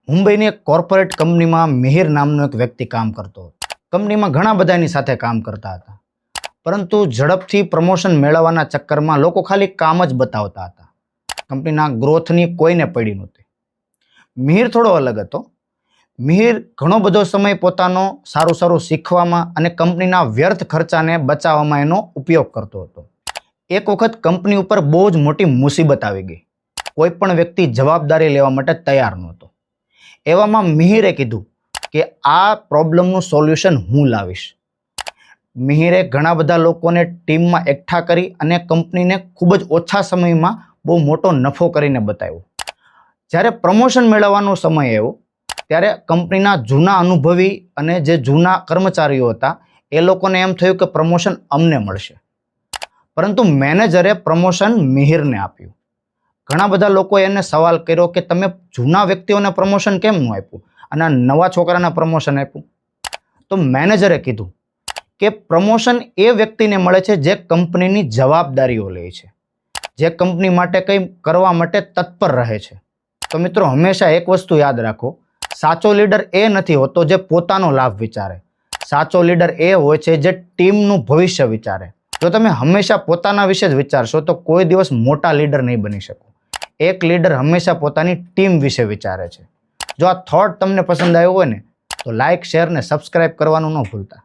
મુંબઈની એક કોર્પોરેટ કંપનીમાં મિહિર નામનો એક વ્યક્તિ કામ કરતો હતો. કંપનીમાં ઘણા બધા એની સાથે કામ કરતા હતા, પરંતુ ઝડપથી પ્રમોશન મેળવવાના ચક્કરમાં લોકો ખાલી કામ જ બતાવતા હતા. કંપનીના ગ્રોથની કોઈને પડી નહોતી. મિહિર થોડો અલગ હતો. મિહિર ઘણો બધો સમય પોતાનો સારું શીખવામાં અને કંપનીના વ્યર્થ ખર્ચાને બચાવવામાં એનો ઉપયોગ કરતો હતો. એક વખત કંપની ઉપર બહુ જ મોટી મુસીબત આવી ગઈ. કોઈ પણ વ્યક્તિ જવાબદારી લેવા માટે તૈયાર નહોતો. એવામાં મિહિરે કીધું કે આ પ્રોબ્લેમનું સોલ્યુશન હું લાવીશ. મિહિરે ઘણા બધા લોકોને ટીમમાં એકઠા કરી અને કંપનીને ખૂબ જ ઓછા સમયમાં બહુ મોટો નફો કરીને બતાવ્યો. જ્યારે પ્રમોશન મેળવવાનો સમય આવ્યો ત્યારે કંપનીના જૂના અનુભવી અને જે જૂના કર્મચારીઓ હતા એ લોકોને એમ થયું કે પ્રમોશન અમને મળશે, પરંતુ મેનેજરે પ્રમોશન મિહિરને આપ્યું. ઘણા બધા લોકોએ એને સવાલ કર્યો કે તમે જૂના વ્યક્તિઓને પ્રમોશન કેમ ન આપ્યું અને નવા છોકરાને પ્રમોશન આપ્યું? તો મેનેજરે કીધું કે પ્રમોશન એ વ્યક્તિને મળે છે જે કંપનીની જવાબદારીઓ લે છે, જે કંપની માટે કંઈ કરવા માટે તત્પર રહે છે. તો મિત્રો, હંમેશા એક વસ્તુ યાદ રાખો, સાચો લીડર એ નથી હોતો જે પોતાનો લાભ વિચારે. સાચો લીડર એ હોય છે જે ટીમનું ભવિષ્ય વિચારે. જો તમે હંમેશા પોતાના વિશે જ વિચારશો તો કોઈ દિવસ મોટા લીડર નહીં બની શકો. એક લીડર હંમેશા પોતાની ટીમ વિશે વિચારે છે. જો આ થોટ તમને પસંદ આવ્યો હોય ને તો લાઇક, શેર ને સબસ્ક્રાઇબ કરવાનું ન ભૂલતા.